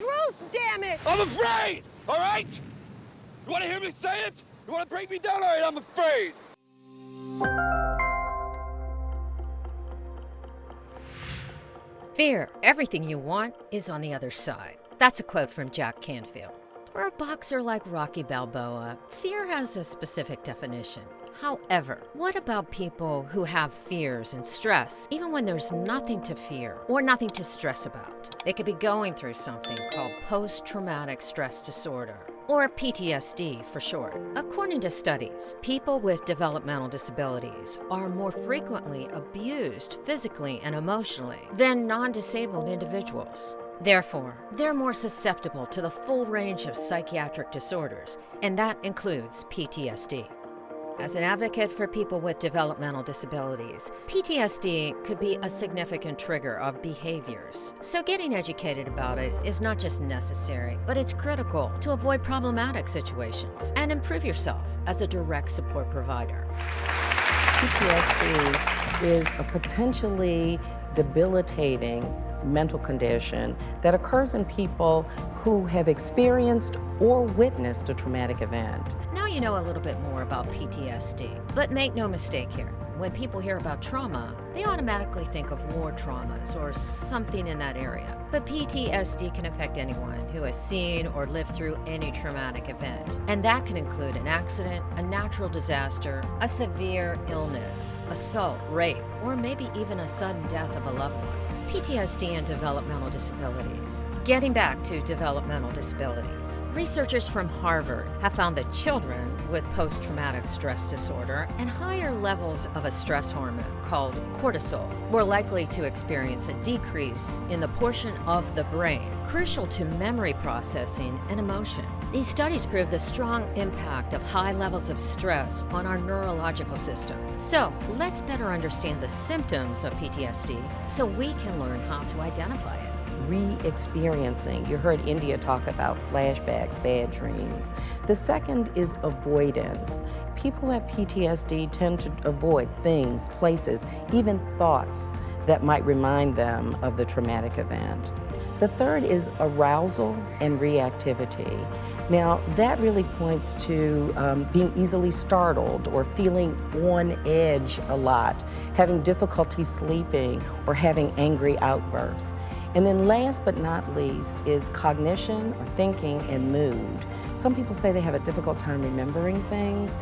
Truth, damn it! I'm afraid, all right? You want to hear me say it? You want to break me down? All right, I'm afraid. Fear, everything you want, is on the other side. That's a quote from Jack Canfield. For a boxer like Rocky Balboa, fear has a specific definition. However, what about people who have fears and stress, even when there's nothing to fear or nothing to stress about? They could be going through something called post-traumatic stress disorder, or PTSD for short. According to studies, people with developmental disabilities are more frequently abused physically and emotionally than non-disabled individuals. Therefore, they're more susceptible to the full range of psychiatric disorders, and that includes PTSD. As an advocate for people with developmental disabilities, PTSD could be a significant trigger of behaviors. So getting educated about it is not just necessary, but it's critical to avoid problematic situations and improve yourself as a direct support provider. PTSD is a potentially debilitating mental condition that occurs in people who have experienced or witnessed a traumatic event. Now you know a little bit more about PTSD, but make no mistake here. When people hear about trauma, they automatically think of war traumas or something in that area. But PTSD can affect anyone who has seen or lived through any traumatic event. And that can include an accident, a natural disaster, a severe illness, assault, rape, or maybe even a sudden death of a loved one. PTSD and developmental disabilities. Getting back to developmental disabilities, researchers from Harvard have found that children with post-traumatic stress disorder and higher levels of a stress hormone called cortisol were likely to experience a decrease in the portion of the brain crucial to memory processing and emotion. These studies prove the strong impact of high levels of stress on our neurological system. So let's better understand the symptoms of PTSD so we can learn how to identify it. Re-experiencing. You heard India talk about flashbacks, bad dreams. The second is avoidance. People who have PTSD tend to avoid things, places, even thoughts that might remind them of the traumatic event. The third is arousal and reactivity. Now, that really points to being easily startled or feeling on edge a lot, having difficulty sleeping, or having angry outbursts. And then last but not least is cognition or thinking and mood. Some people say they have a difficult time remembering things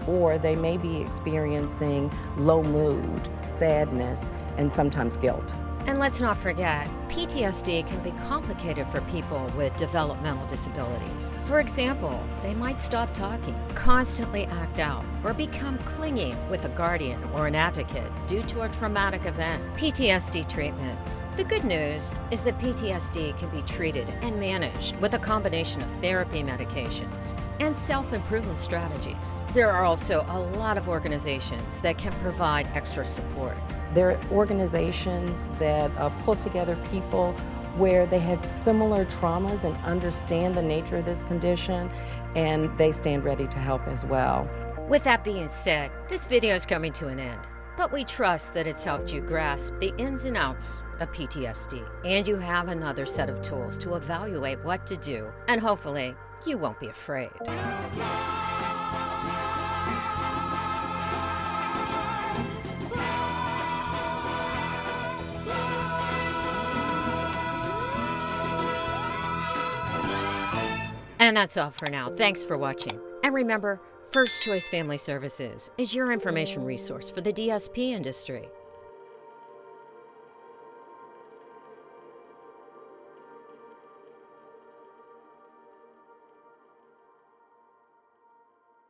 or they may be experiencing low mood, sadness, and sometimes guilt. And let's not forget, PTSD can be complicated for people with developmental disabilities. For example, they might stop talking, constantly act out, or become clingy with a guardian or an advocate due to a traumatic event. PTSD treatments. The good news is that PTSD can be treated and managed with a combination of therapy medications and self-improvement strategies. There are also a lot of organizations that can provide extra support. There are organizations that pull together people where they have similar traumas and understand the nature of this condition, and they stand ready to help as well. With that being said, this video is coming to an end, but we trust that it's helped you grasp the ins and outs of PTSD, and you have another set of tools to evaluate what to do, and hopefully, you won't be afraid. And that's all for now. Thanks for watching. And remember, First Choice Family Services is your information resource for the DSP industry.